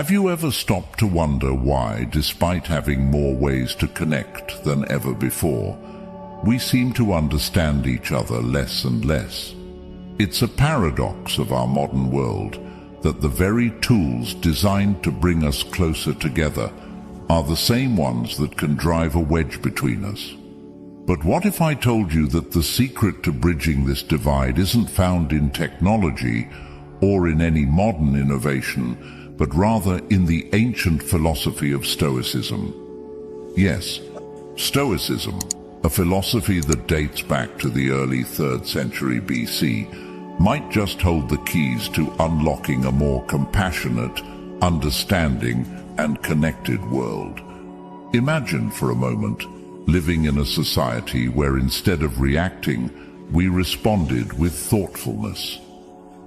Have you ever stopped to wonder why, despite having more ways to connect than ever before, we seem to understand each other less and less? It's a paradox of our modern world that the very tools designed to bring us closer together are the same ones that can drive a wedge between us. But what if I told you that the secret to bridging this divide isn't found in technology or in any modern innovation, but rather in the ancient philosophy of Stoicism? Yes, Stoicism, a philosophy that dates back to the early 3rd century BC, might just hold the keys to unlocking a more compassionate, understanding, and connected world. Imagine for a moment living in a society where instead of reacting, we responded with thoughtfulness,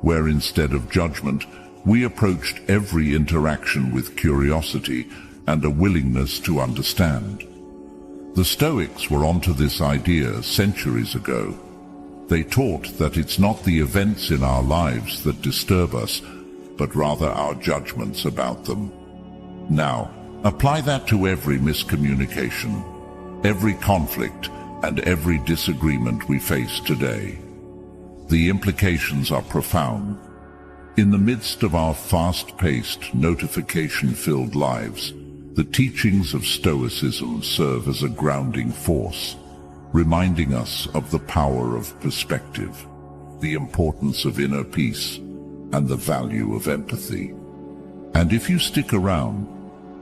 where instead of judgment, we approached every interaction with curiosity and a willingness to understand. The Stoics were onto this idea centuries ago. They taught that it's not the events in our lives that disturb us, but rather our judgments about them. Now, apply that to every miscommunication, every conflict, and every disagreement we face today. The implications are profound. In the midst of our fast-paced, notification-filled lives, the teachings of Stoicism serve as a grounding force, reminding us of the power of perspective, the importance of inner peace, and the value of empathy. And if you stick around,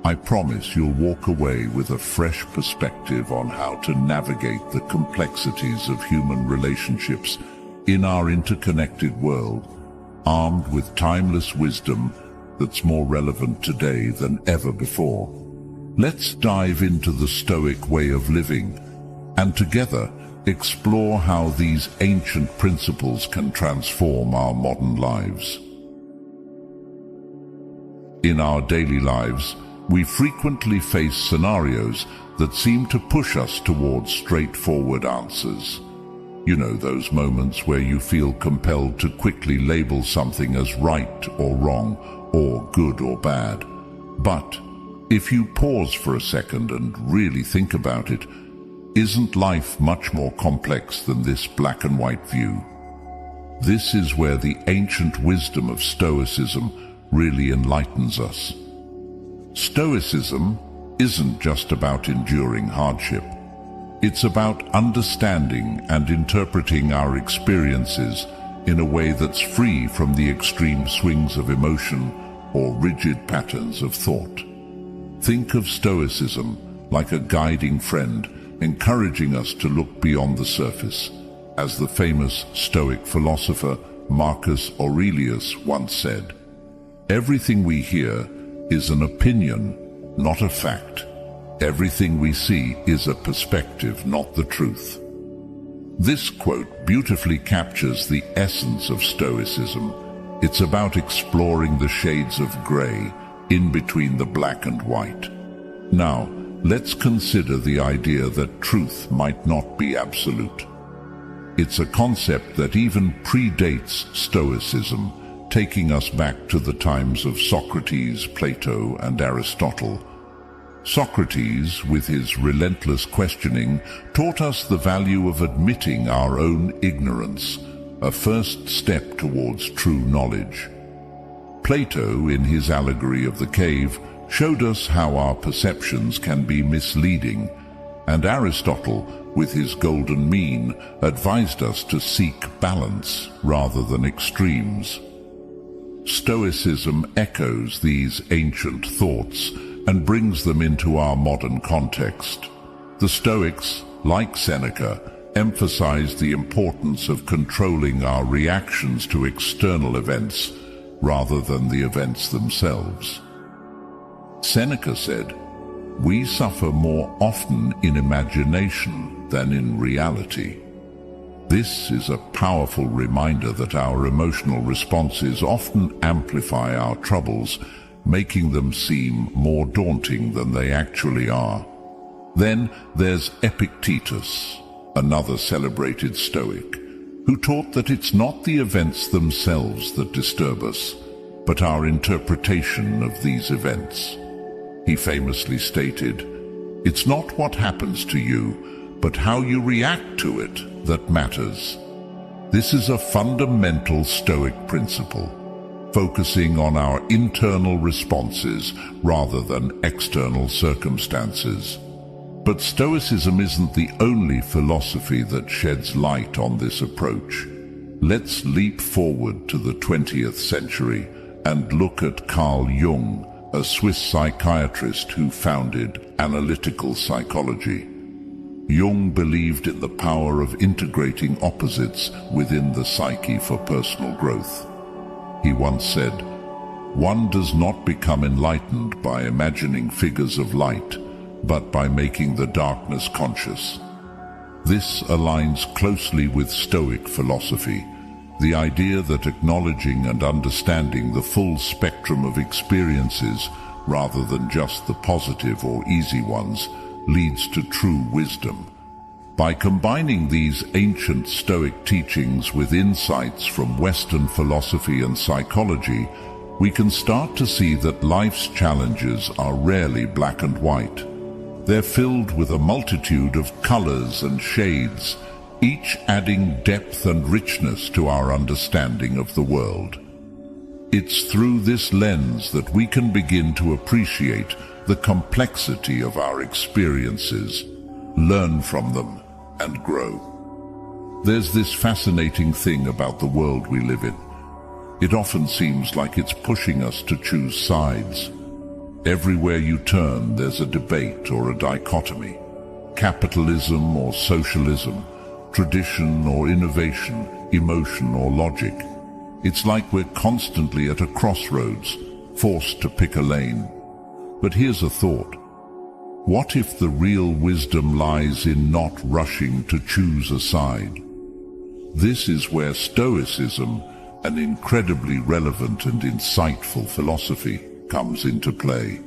I promise you'll walk away with a fresh perspective on how to navigate the complexities of human relationships in our interconnected world, armed with timeless wisdom that's more relevant today than ever before. Let's dive into the Stoic way of living and together explore how these ancient principles can transform our modern lives. In our daily lives, we frequently face scenarios that seem to push us towards straightforward answers. You know, those moments where you feel compelled to quickly label something as right or wrong, or good or bad. But if you pause for a second and really think about it, isn't life much more complex than this black and white view? This is where the ancient wisdom of Stoicism really enlightens us. Stoicism isn't just about enduring hardship. It's about understanding and interpreting our experiences in a way that's free from the extreme swings of emotion or rigid patterns of thought. Think of Stoicism like a guiding friend, encouraging us to look beyond the surface. As the famous Stoic philosopher Marcus Aurelius once said, "Everything we hear is an opinion, not a fact. Everything we see is a perspective, not the truth." This quote beautifully captures the essence of Stoicism. It's about exploring the shades of gray in between the black and white. Now, let's consider the idea that truth might not be absolute. It's a concept that even predates Stoicism, taking us back to the times of Socrates, Plato, and Aristotle. Socrates, with his relentless questioning, taught us the value of admitting our own ignorance, a first step towards true knowledge. Plato, in his allegory of the cave, showed us how our perceptions can be misleading, and Aristotle, with his golden mean, advised us to seek balance rather than extremes. Stoicism echoes these ancient thoughts and brings them into our modern context. The Stoics, like Seneca, emphasized the importance of controlling our reactions to external events rather than the events themselves. Seneca said, "We suffer more often in imagination than in reality." This is a powerful reminder that our emotional responses often amplify our troubles, making them seem more daunting than they actually are. Then there's Epictetus, another celebrated Stoic, who taught that it's not the events themselves that disturb us, but our interpretation of these events. He famously stated, "It's not what happens to you, but how you react to it that matters." This is a fundamental Stoic principle, focusing on our internal responses rather than external circumstances. But Stoicism isn't the only philosophy that sheds light on this approach. Let's leap forward to the 20th century and look at Carl Jung, a Swiss psychiatrist who founded analytical psychology. Jung believed in the power of integrating opposites within the psyche for personal growth. He once said, "One does not become enlightened by imagining figures of light, but by making the darkness conscious." This aligns closely with Stoic philosophy, the idea that acknowledging and understanding the full spectrum of experiences, rather than just the positive or easy ones, leads to true wisdom. By combining these ancient Stoic teachings with insights from Western philosophy and psychology, we can start to see that life's challenges are rarely black and white. They're filled with a multitude of colors and shades, each adding depth and richness to our understanding of the world. It's through this lens that we can begin to appreciate the complexity of our experiences, learn from them, and grow. There's this fascinating thing about the world we live in. It often seems like it's pushing us to choose sides. Everywhere you turn, there's a debate or a dichotomy. Capitalism or socialism, tradition or innovation, emotion or logic. It's like we're constantly at a crossroads, forced to pick a lane. But here's a thought. What if the real wisdom lies in not rushing to choose a side? This is where Stoicism, an incredibly relevant and insightful philosophy, comes into play.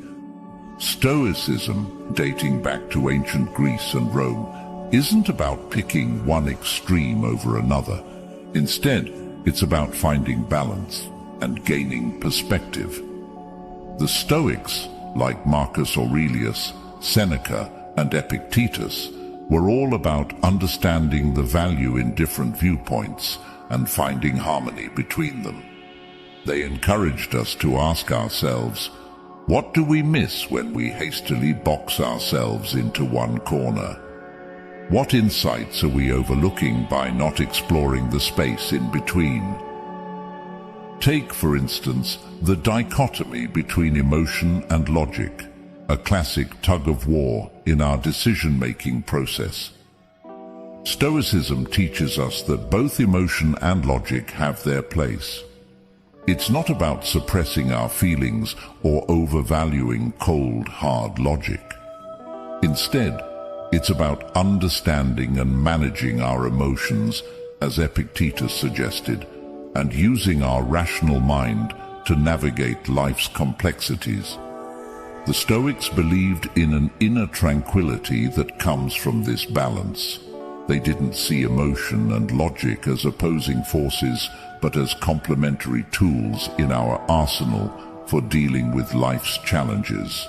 Stoicism, dating back to ancient Greece and Rome, isn't about picking one extreme over another. Instead, it's about finding balance and gaining perspective. The Stoics, like Marcus Aurelius, Seneca, and Epictetus, were all about understanding the value in different viewpoints and finding harmony between them. They encouraged us to ask ourselves, what do we miss when we hastily box ourselves into one corner? What insights are we overlooking by not exploring the space in between? Take, for instance, the dichotomy between emotion and logic, a classic tug-of-war in our decision-making process. Stoicism teaches us that both emotion and logic have their place. It's not about suppressing our feelings or overvaluing cold, hard logic. Instead, it's about understanding and managing our emotions, as Epictetus suggested, and using our rational mind to navigate life's complexities. The Stoics believed in an inner tranquility that comes from this balance. They didn't see emotion and logic as opposing forces, but as complementary tools in our arsenal for dealing with life's challenges.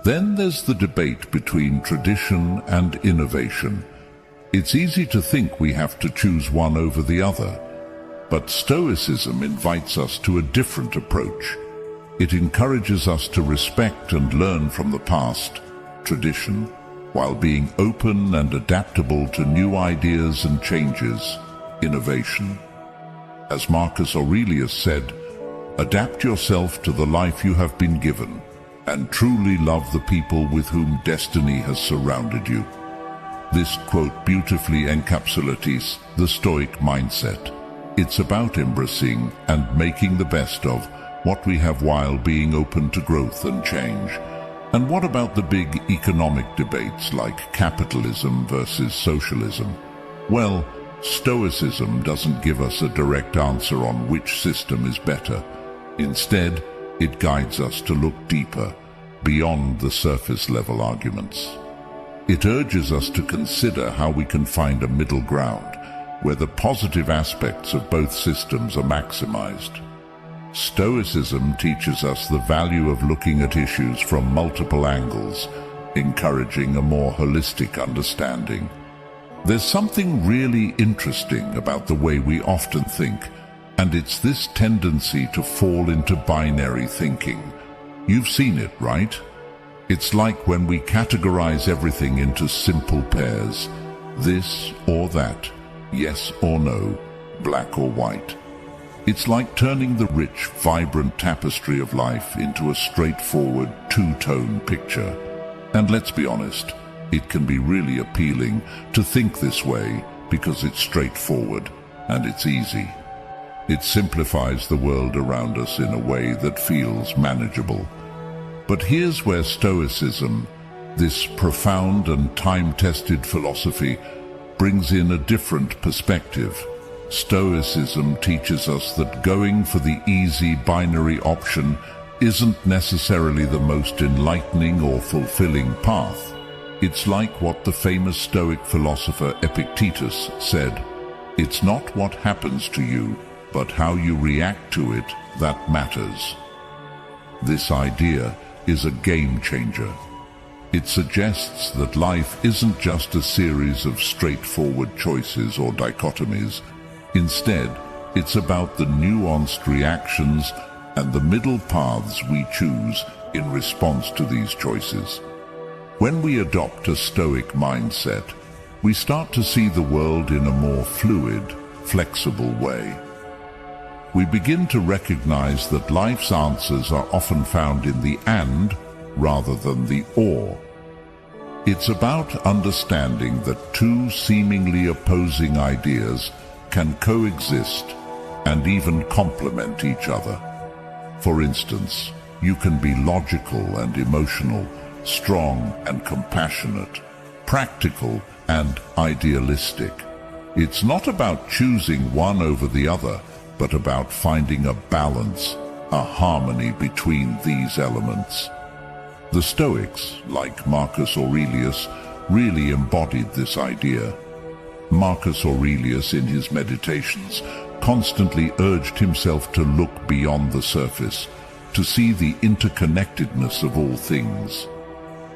Then there's the debate between tradition and innovation. It's easy to think we have to choose one over the other, but Stoicism invites us to a different approach. It encourages us to respect and learn from the past, tradition, while being open and adaptable to new ideas and changes, innovation. As Marcus Aurelius said, adapt yourself to the life you have been given, and truly love the people with whom destiny has surrounded you. This quote beautifully encapsulates the Stoic mindset. It's about embracing and making the best of what we have while being open to growth and change. And what about the big economic debates like capitalism versus socialism? Well, Stoicism doesn't give us a direct answer on which system is better. Instead, it guides us to look deeper, beyond the surface-level arguments. It urges us to consider how we can find a middle ground, where the positive aspects of both systems are maximized. Stoicism teaches us the value of looking at issues from multiple angles, encouraging a more holistic understanding. There's something really interesting about the way we often think, and it's this tendency to fall into binary thinking. You've seen it, right? It's like when we categorize everything into simple pairs, this or that, yes or no, black or white. It's like turning the rich, vibrant tapestry of life into a straightforward two-tone picture. And let's be honest, it can be really appealing to think this way because it's straightforward and it's easy. It simplifies the world around us in a way that feels manageable. But here's where Stoicism, this profound and time-tested philosophy, brings in a different perspective. Stoicism teaches us that going for the easy binary option isn't necessarily the most enlightening or fulfilling path. It's like what the famous Stoic philosopher Epictetus said, "It's not what happens to you, but how you react to it that matters." This idea is a game changer. It suggests that life isn't just a series of straightforward choices or dichotomies. Instead, it's about the nuanced reactions and the middle paths we choose in response to these choices. When we adopt a Stoic mindset, we start to see the world in a more fluid, flexible way. We begin to recognize that life's answers are often found in the and rather than the or. It's about understanding that two seemingly opposing ideas can coexist and even complement each other. For instance, you can be logical and emotional, strong and compassionate, practical and idealistic. It's not about choosing one over the other, but about finding a balance, a harmony between these elements. The Stoics, like Marcus Aurelius, really embodied this idea. Marcus Aurelius, in his meditations, constantly urged himself to look beyond the surface, to see the interconnectedness of all things.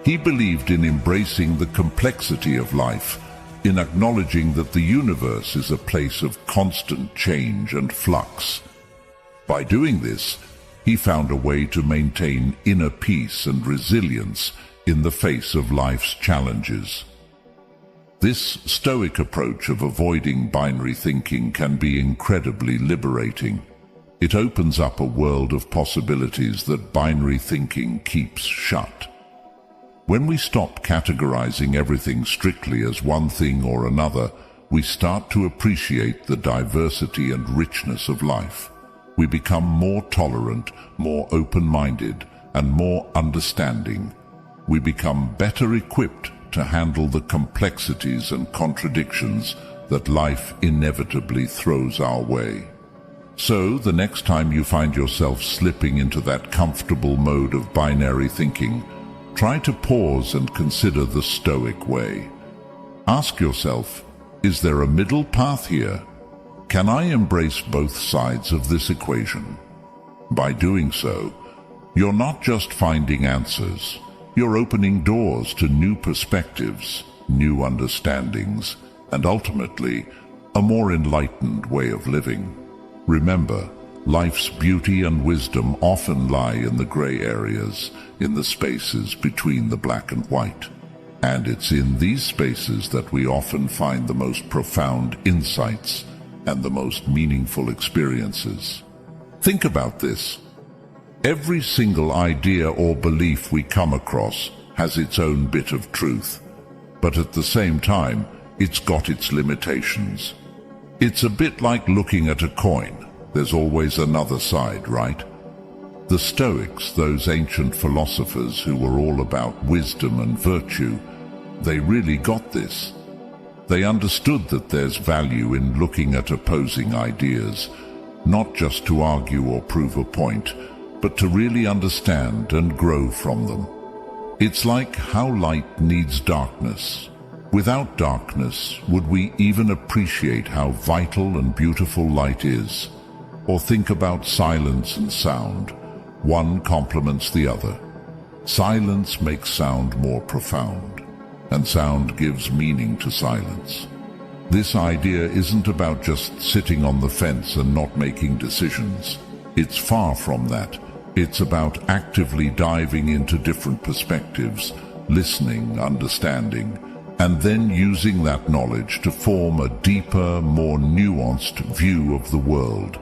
He believed in embracing the complexity of life, in acknowledging that the universe is a place of constant change and flux. By doing this, he found a way to maintain inner peace and resilience in the face of life's challenges. This Stoic approach of avoiding binary thinking can be incredibly liberating. It opens up a world of possibilities that binary thinking keeps shut. When we stop categorizing everything strictly as one thing or another, we start to appreciate the diversity and richness of life. We become more tolerant, more open-minded, and more understanding. We become better equipped to handle the complexities and contradictions that life inevitably throws our way. So, the next time you find yourself slipping into that comfortable mode of binary thinking, try to pause and consider the Stoic way. Ask yourself, is there a middle path here? Can I embrace both sides of this equation? By doing so, you're not just finding answers, you're opening doors to new perspectives, new understandings, and ultimately, a more enlightened way of living. Remember, life's beauty and wisdom often lie in the gray areas, in the spaces between the black and white. And it's in these spaces that we often find the most profound insights and the most meaningful experiences. Think about this. Every single idea or belief we come across has its own bit of truth, but at the same time, it's got its limitations. It's a bit like looking at a coin. There's always another side, right? The Stoics, those ancient philosophers who were all about wisdom and virtue, they really got this. They understood that there's value in looking at opposing ideas, not just to argue or prove a point, but to really understand and grow from them. It's like how light needs darkness. Without darkness, would we even appreciate how vital and beautiful light is? Or think about silence and sound. One complements the other. Silence makes sound more profound, and sound gives meaning to silence. This idea isn't about just sitting on the fence and not making decisions. It's far from that. It's about actively diving into different perspectives, listening, understanding, and then using that knowledge to form a deeper, more nuanced view of the world.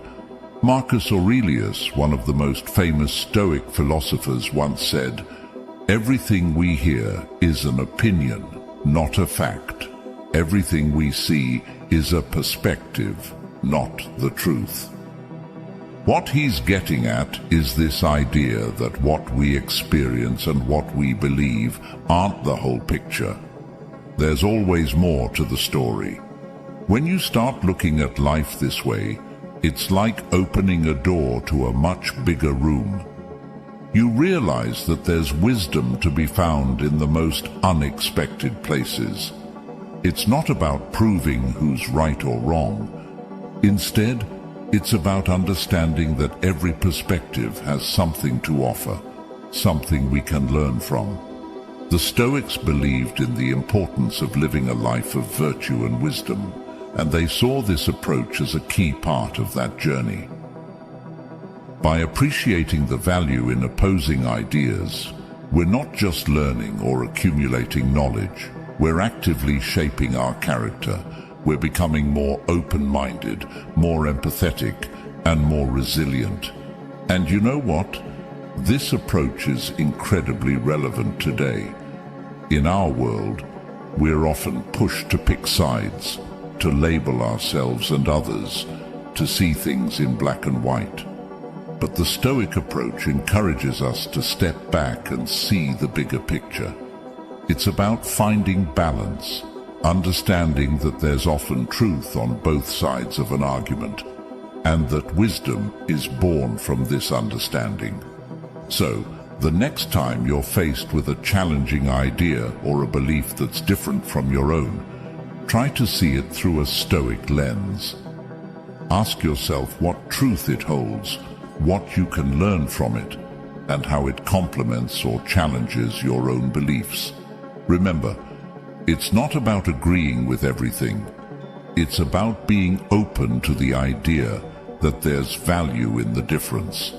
Marcus Aurelius, one of the most famous Stoic philosophers, once said, "Everything we hear is an opinion, not a fact. Everything we see is a perspective, not the truth." What he's getting at is this idea that what we experience and what we believe aren't the whole picture. There's always more to the story. When you start looking at life this way, it's like opening a door to a much bigger room. You realize that there's wisdom to be found in the most unexpected places. It's not about proving who's right or wrong. Instead, it's about understanding that every perspective has something to offer, something we can learn from. The Stoics believed in the importance of living a life of virtue and wisdom, and they saw this approach as a key part of that journey. By appreciating the value in opposing ideas, we're not just learning or accumulating knowledge, we're actively shaping our character. We're becoming more open-minded, more empathetic, and more resilient. And you know what? This approach is incredibly relevant today. In our world, we're often pushed to pick sides, to label ourselves and others, to see things in black and white. But the Stoic approach encourages us to step back and see the bigger picture. It's about finding balance, understanding that there's often truth on both sides of an argument, and that wisdom is born from this understanding. So, the next time you're faced with a challenging idea or a belief that's different from your own, try to see it through a Stoic lens. Ask yourself what truth it holds, what you can learn from it, and how it complements or challenges your own beliefs. Remember, it's not about agreeing with everything. It's about being open to the idea that there's value in the difference.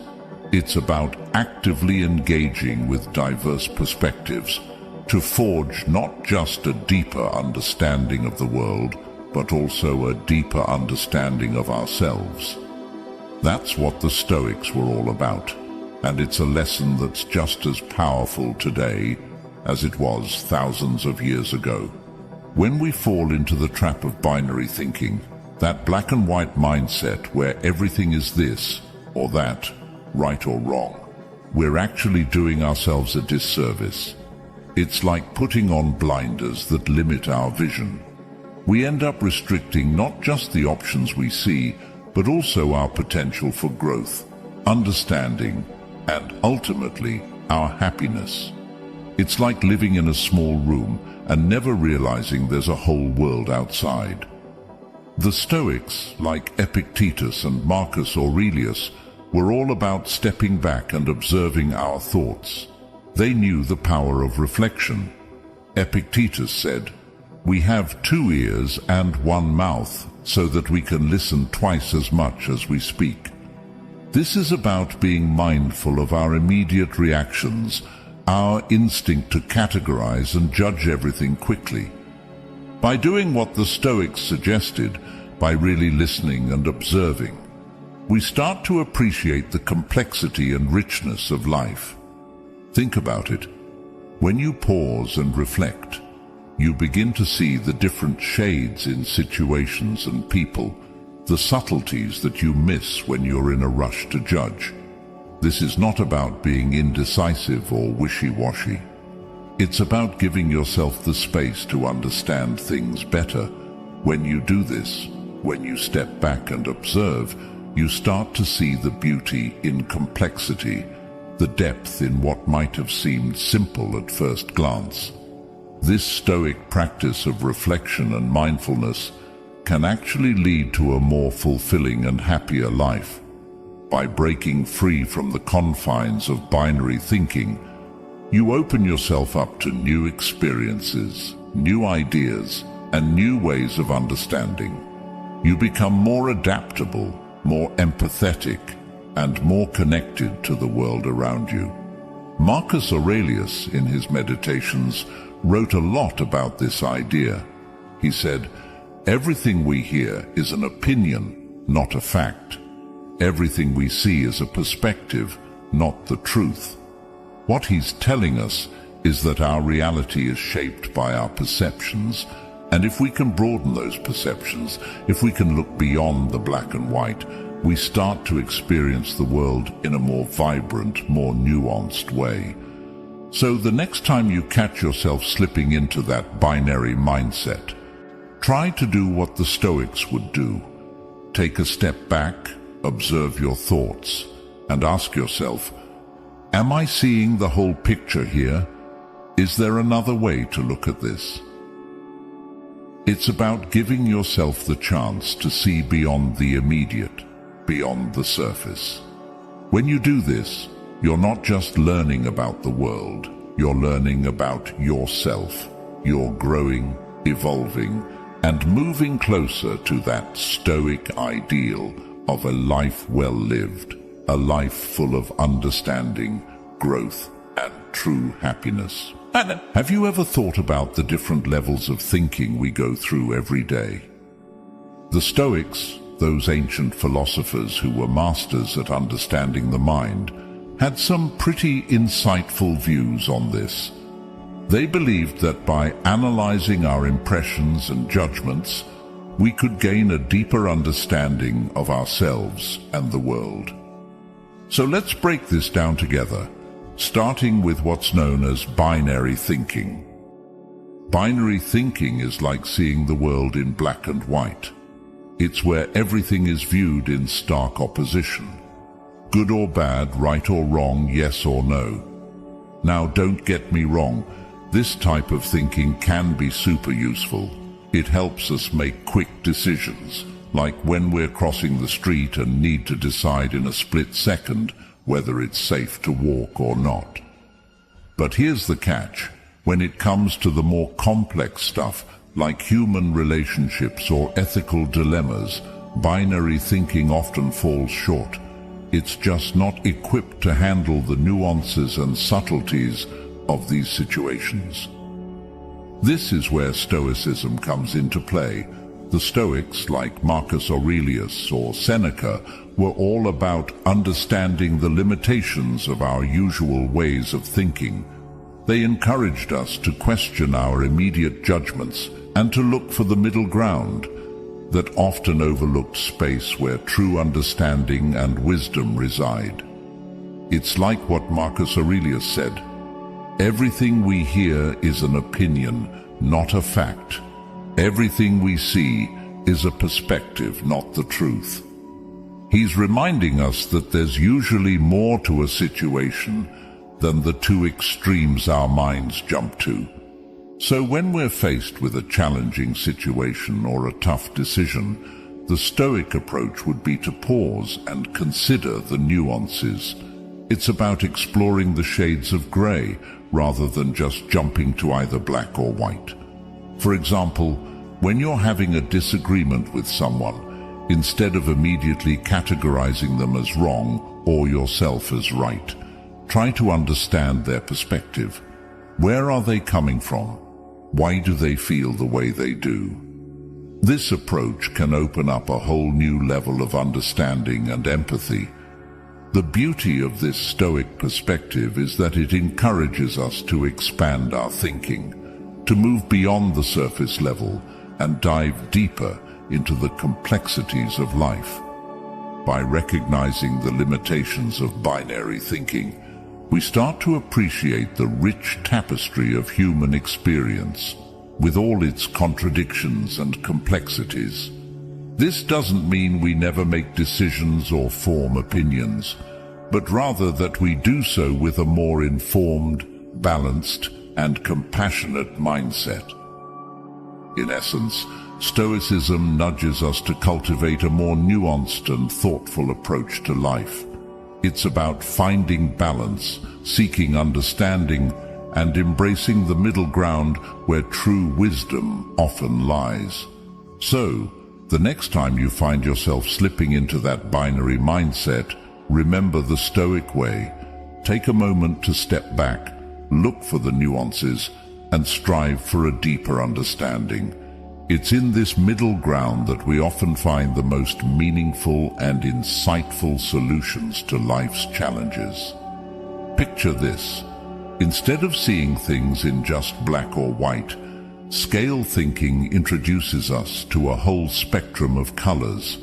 It's about actively engaging with diverse perspectives to forge not just a deeper understanding of the world, but also a deeper understanding of ourselves. That's what the Stoics were all about, and it's a lesson that's just as powerful today as it was thousands of years ago. When we fall into the trap of binary thinking, that black and white mindset where everything is this or that, right or wrong, we're actually doing ourselves a disservice. It's like putting on blinders that limit our vision. We end up restricting not just the options we see, but also our potential for growth, understanding, and ultimately, our happiness. It's like living in a small room and never realizing there's a whole world outside. The Stoics, like Epictetus and Marcus Aurelius, were all about stepping back and observing our thoughts. They knew the power of reflection. Epictetus said, "We have 2 ears and 1 mouth, so that we can listen twice as much as we speak." This is about being mindful of our immediate reactions, our instinct to categorize and judge everything quickly. By doing what the Stoics suggested, by really listening and observing, we start to appreciate the complexity and richness of life. Think about it. When you pause and reflect, you begin to see the different shades in situations and people, the subtleties that you miss when you're in a rush to judge. This is not about being indecisive or wishy-washy. It's about giving yourself the space to understand things better. When you do this, when you step back and observe, you start to see the beauty in complexity, the depth in what might have seemed simple at first glance. This Stoic practice of reflection and mindfulness can actually lead to a more fulfilling and happier life. By breaking free from the confines of binary thinking, you open yourself up to new experiences, new ideas, and new ways of understanding. You become more adaptable, more empathetic, and more connected to the world around you. Marcus Aurelius, in his Meditations, wrote a lot about this idea. He said, "Everything we hear is an opinion, not a fact. Everything we see is a perspective, not the truth." What he's telling us is that our reality is shaped by our perceptions, and if we can broaden those perceptions, if we can look beyond the black and white, we start to experience the world in a more vibrant, more nuanced way. So the next time you catch yourself slipping into that binary mindset, try to do what the Stoics would do. Take a step back, observe your thoughts, and ask yourself, am I seeing the whole picture here? Is there another way to look at this? It's about giving yourself the chance to see beyond the immediate, beyond the surface. When you do this, you're not just learning about the world, you're learning about yourself. You're growing, evolving, and moving closer to that Stoic ideal of a life well lived, a life full of understanding, growth, and true happiness. Have you ever thought about the different levels of thinking we go through every day? The Stoics, those ancient philosophers who were masters at understanding the mind, had some pretty insightful views on this. They believed that by analyzing our impressions and judgments, we could gain a deeper understanding of ourselves and the world. So let's break this down together, starting with what's known as binary thinking. Binary thinking is like seeing the world in black and white. It's where everything is viewed in stark opposition. Good or bad, right or wrong, yes or no. Now, don't get me wrong. This type of thinking can be super useful. It helps us make quick decisions, like when we're crossing the street and need to decide in a split second whether it's safe to walk or not. But here's the catch. When it comes to the more complex stuff, like human relationships or ethical dilemmas, binary thinking often falls short. It's just not equipped to handle the nuances and subtleties of these situations. This is where Stoicism comes into play. The Stoics, like Marcus Aurelius or Seneca, were all about understanding the limitations of our usual ways of thinking. They encouraged us to question our immediate judgments and to look for the middle ground, that often overlooked space where true understanding and wisdom reside. It's like what Marcus Aurelius said, "Everything we hear is an opinion, not a fact. Everything we see is a perspective, not the truth." He's reminding us that there's usually more to a situation than the two extremes our minds jump to. So when we're faced with a challenging situation or a tough decision, the Stoic approach would be to pause and consider the nuances. It's about exploring the shades of gray rather than just jumping to either black or white. For example, when you're having a disagreement with someone, instead of immediately categorizing them as wrong or yourself as right, try to understand their perspective. Where are they coming from? Why do they feel the way they do? This approach can open up a whole new level of understanding and empathy. The beauty of this Stoic perspective is that it encourages us to expand our thinking, to move beyond the surface level and dive deeper into the complexities of life. By recognizing the limitations of binary thinking, we start to appreciate the rich tapestry of human experience, with all its contradictions and complexities. This doesn't mean we never make decisions or form opinions, but rather that we do so with a more informed, balanced, and compassionate mindset. In essence, Stoicism nudges us to cultivate a more nuanced and thoughtful approach to life. It's about finding balance, seeking understanding, and embracing the middle ground where true wisdom often lies. So, the next time you find yourself slipping into that binary mindset, remember the Stoic way. Take a moment to step back, look for the nuances, and strive for a deeper understanding. It's in this middle ground that we often find the most meaningful and insightful solutions to life's challenges. Picture this. Instead of seeing things in just black or white, scale thinking introduces us to a whole spectrum of colors.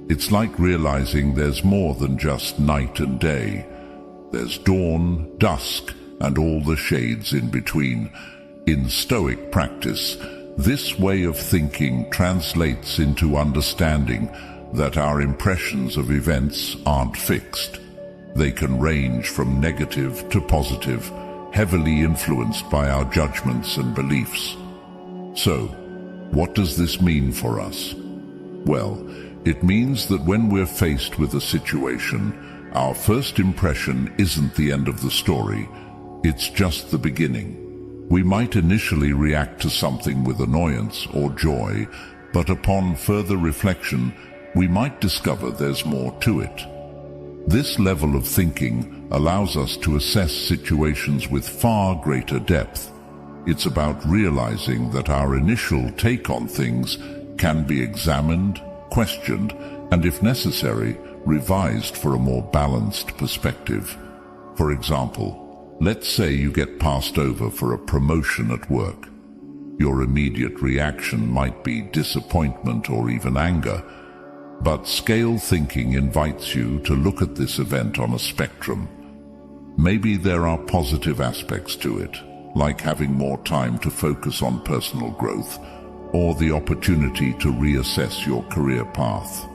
It's like realizing there's more than just night and day. There's dawn, dusk, and all the shades in between. In Stoic practice, this way of thinking translates into understanding that our impressions of events aren't fixed. They can range from negative to positive, heavily influenced by our judgments and beliefs. So, what does this mean for us? Well, it means that when we're faced with a situation, our first impression isn't the end of the story, it's just the beginning. We might initially react to something with annoyance or joy, but upon further reflection, we might discover there's more to it. This level of thinking allows us to assess situations with far greater depth. It's about realizing that our initial take on things can be examined, questioned, and if necessary, revised for a more balanced perspective. For example, let's say you get passed over for a promotion at work. Your immediate reaction might be disappointment or even anger, but scale thinking invites you to look at this event on a spectrum. Maybe there are positive aspects to it, like having more time to focus on personal growth, or the opportunity to reassess your career path.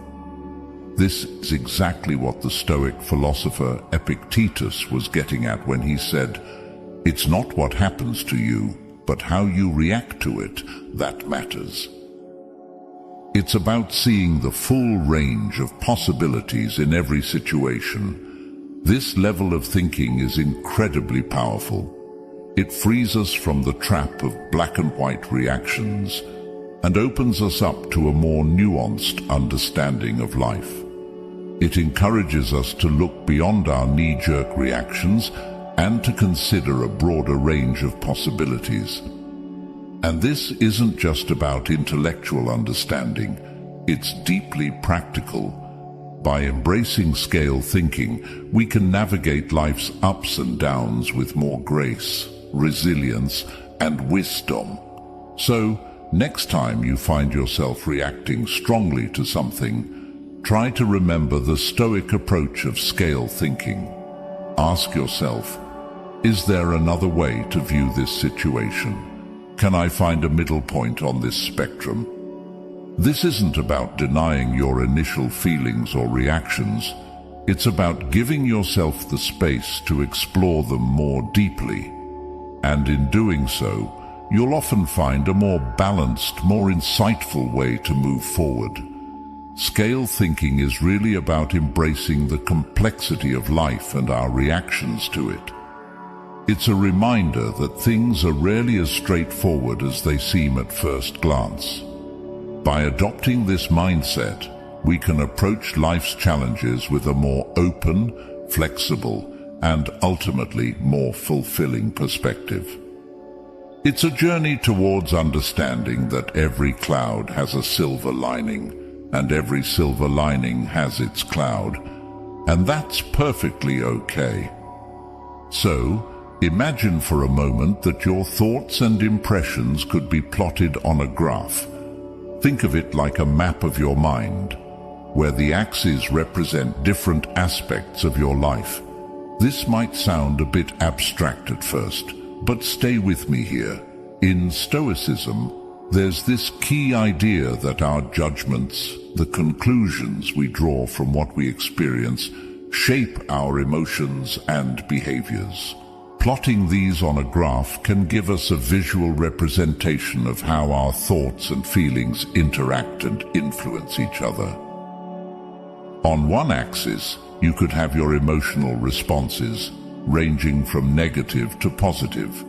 This is exactly what the Stoic philosopher Epictetus was getting at when he said, "It's not what happens to you, but how you react to it that matters." It's about seeing the full range of possibilities in every situation. This level of thinking is incredibly powerful. It frees us from the trap of black and white reactions and opens us up to a more nuanced understanding of life. It encourages us to look beyond our knee-jerk reactions and to consider a broader range of possibilities. And this isn't just about intellectual understanding, it's deeply practical. By embracing scale thinking, we can navigate life's ups and downs with more grace, resilience, and wisdom. So, next time you find yourself reacting strongly to something, try to remember the Stoic approach of scale thinking. Ask yourself, is there another way to view this situation? Can I find a middle point on this spectrum? This isn't about denying your initial feelings or reactions. It's about giving yourself the space to explore them more deeply. And in doing so, you'll often find a more balanced, more insightful way to move forward. Scale thinking is really about embracing the complexity of life and our reactions to it. It's a reminder that things are rarely as straightforward as they seem at first glance. By adopting this mindset, we can approach life's challenges with a more open, flexible, and ultimately more fulfilling perspective. It's a journey towards understanding that every cloud has a silver lining, and every silver lining has its cloud, and that's perfectly okay. So, imagine for a moment that your thoughts and impressions could be plotted on a graph. Think of it like a map of your mind, where the axes represent different aspects of your life. This might sound a bit abstract at first, but stay with me here. In Stoicism, there's this key idea that our judgments, the conclusions we draw from what we experience, shape our emotions and behaviors. Plotting these on a graph can give us a visual representation of how our thoughts and feelings interact and influence each other. On one axis, you could have your emotional responses, ranging from negative to positive.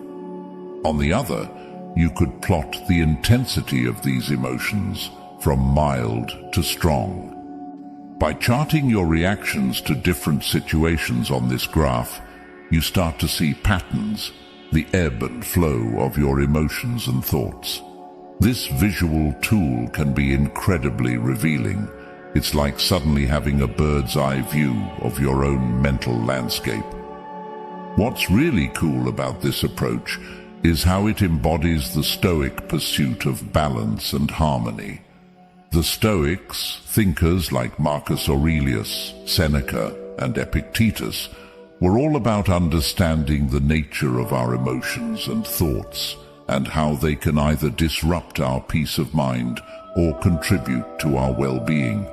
On the other, you could plot the intensity of these emotions, from mild to strong. By charting your reactions to different situations on this graph, you start to see patterns, the ebb and flow of your emotions and thoughts. This visual tool can be incredibly revealing. It's like suddenly having a bird's eye view of your own mental landscape. What's really cool about this approach is how it embodies the Stoic pursuit of balance and harmony. The Stoics, thinkers like Marcus Aurelius, Seneca, and Epictetus, were all about understanding the nature of our emotions and thoughts, and how they can either disrupt our peace of mind or contribute to our well-being.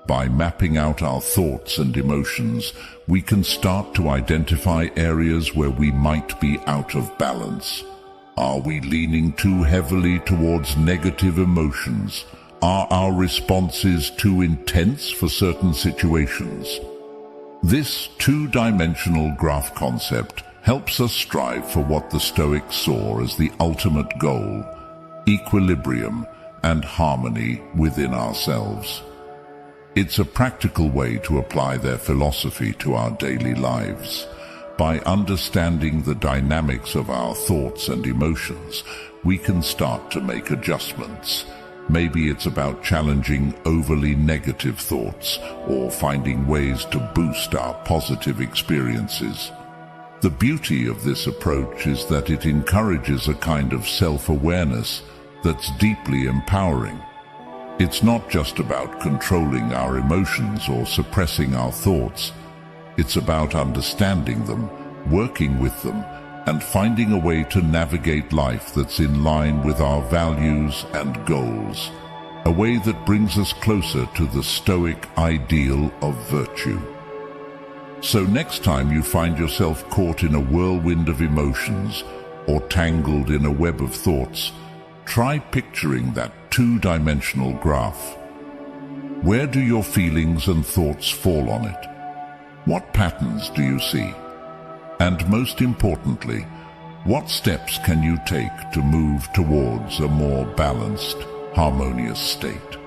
By mapping out our thoughts and emotions, we can start to identify areas where we might be out of balance. Are we leaning too heavily towards negative emotions? Are our responses too intense for certain situations? This two-dimensional graph concept helps us strive for what the Stoics saw as the ultimate goal: equilibrium and harmony within ourselves. It's a practical way to apply their philosophy to our daily lives. By understanding the dynamics of our thoughts and emotions, we can start to make adjustments. Maybe it's about challenging overly negative thoughts or finding ways to boost our positive experiences. The beauty of this approach is that it encourages a kind of self-awareness that's deeply empowering. It's not just about controlling our emotions or suppressing our thoughts. It's about understanding them, working with them, and finding a way to navigate life that's in line with our values and goals. A way that brings us closer to the Stoic ideal of virtue. So next time you find yourself caught in a whirlwind of emotions or tangled in a web of thoughts, try picturing that two-dimensional graph. Where do your feelings and thoughts fall on it? What patterns do you see? And most importantly, what steps can you take to move towards a more balanced, harmonious state?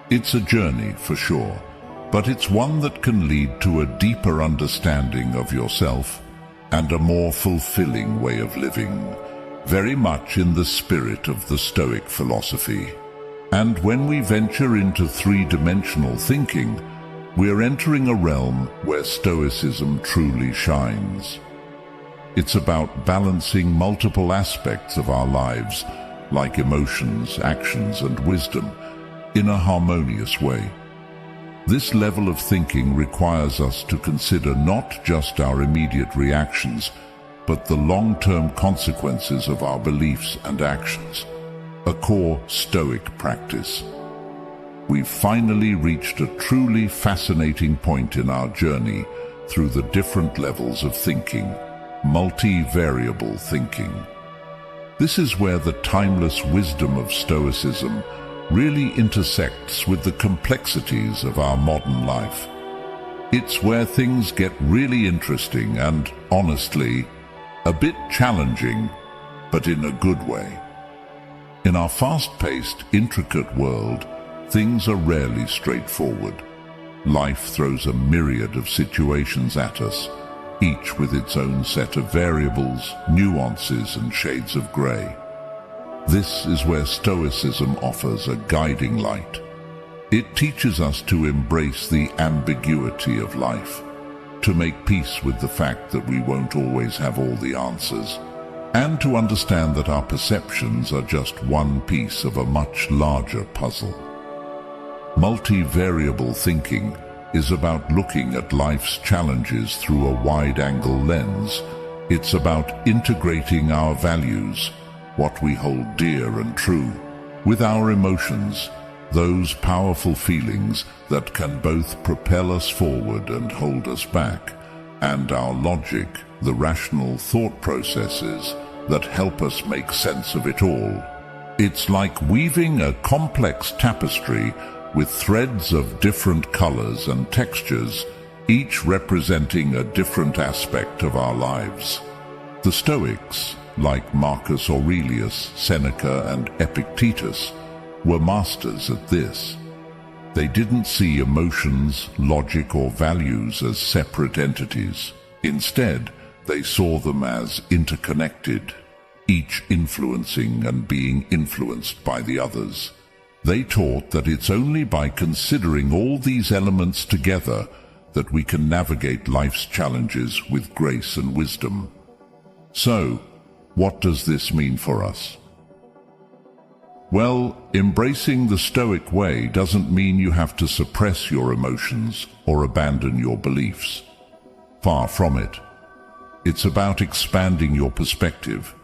It's a journey for sure, but it's one that can lead to a deeper understanding of yourself and a more fulfilling way of living, very much in the spirit of the Stoic philosophy. And when we venture into three-dimensional thinking, we're entering a realm where Stoicism truly shines. It's about balancing multiple aspects of our lives, like emotions, actions, and wisdom, in a harmonious way. This level of thinking requires us to consider not just our immediate reactions, but the long-term consequences of our beliefs and actions, a core Stoic practice. We've finally reached a truly fascinating point in our journey through the different levels of thinking, multi-variable thinking. This is where the timeless wisdom of Stoicism really intersects with the complexities of our modern life. It's where things get really interesting and, honestly, a bit challenging, but in a good way. In our fast-paced, intricate world, things are rarely straightforward. Life throws a myriad of situations at us, each with its own set of variables, nuances, and shades of grey. This is where Stoicism offers a guiding light. It teaches us to embrace the ambiguity of life, to make peace with the fact that we won't always have all the answers, and to understand that our perceptions are just one piece of a much larger puzzle. Multivariable thinking is about looking at life's challenges through a wide-angle lens. It's about integrating our values, what we hold dear and true, with our emotions, those powerful feelings that can both propel us forward and hold us back. and our logic, the rational thought processes that help us make sense of it all. It's like weaving a complex tapestry with threads of different colors and textures, each representing a different aspect of our lives. The Stoics, like Marcus Aurelius, Seneca, and Epictetus, were masters at this. They didn't see emotions, logic, or values as separate entities. Instead, they saw them as interconnected, each influencing and being influenced by the others. They taught that it's only by considering all these elements together that we can navigate life's challenges with grace and wisdom. So, what does this mean for us? Well, embracing the Stoic way doesn't mean you have to suppress your emotions or abandon your beliefs. Far from it. It's about expanding your perspective,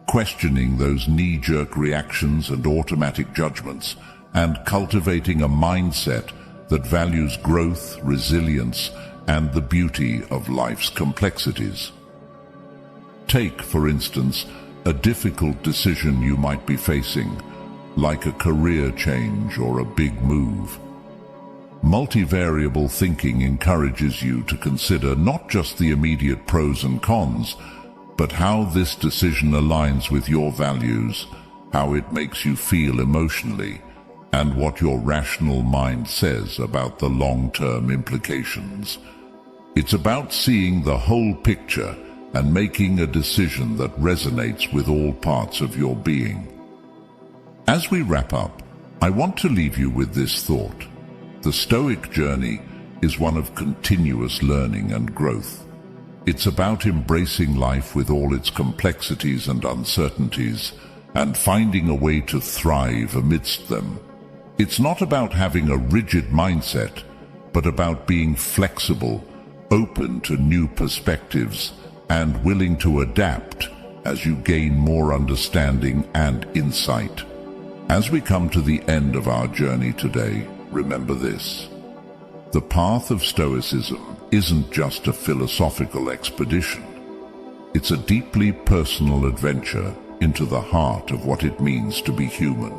questioning those knee-jerk reactions and automatic judgments, and cultivating a mindset that values growth, resilience, and the beauty of life's complexities. Take, for instance, a difficult decision you might be facing, like a career change or a big move. Multivariable thinking encourages you to consider not just the immediate pros and cons, but how this decision aligns with your values, how it makes you feel emotionally, and what your rational mind says about the long-term implications. It's about seeing the whole picture and making a decision that resonates with all parts of your being. As we wrap up, I want to leave you with this thought. The Stoic journey is one of continuous learning and growth. It's about embracing life with all its complexities and uncertainties, and finding a way to thrive amidst them. It's not about having a rigid mindset, but about being flexible, open to new perspectives, and willing to adapt as you gain more understanding and insight. As we come to the end of our journey today, remember this. The path of Stoicism isn't just a philosophical expedition. It's a deeply personal adventure into the heart of what it means to be human.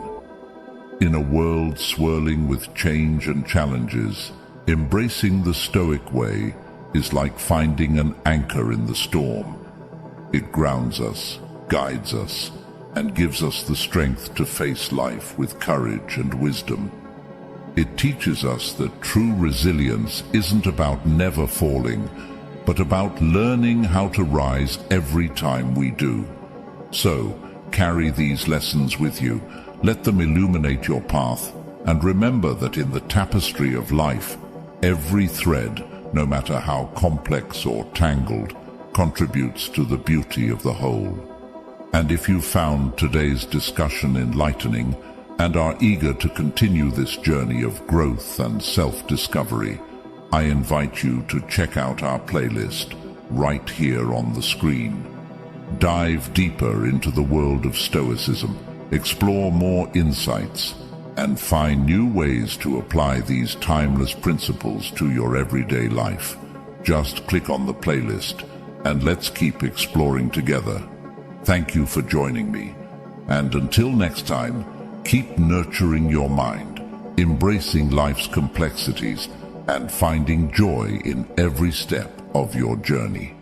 In a world swirling with change and challenges, embracing the Stoic way is like finding an anchor in the storm. It grounds us, guides us, and gives us the strength to face life with courage and wisdom. It teaches us that true resilience isn't about never falling, but about learning how to rise every time we do. So, carry these lessons with you, let them illuminate your path, and remember that in the tapestry of life, every thread, no matter how complex or tangled, contributes to the beauty of the whole. And if you found today's discussion enlightening and are eager to continue this journey of growth and self-discovery, I invite you to check out our playlist right here on the screen. Dive deeper into the world of Stoicism, explore more insights, and find new ways to apply these timeless principles to your everyday life. Just click on the playlist and let's keep exploring together. Thank you for joining me, and until next time, keep nurturing your mind, embracing life's complexities, and finding joy in every step of your journey.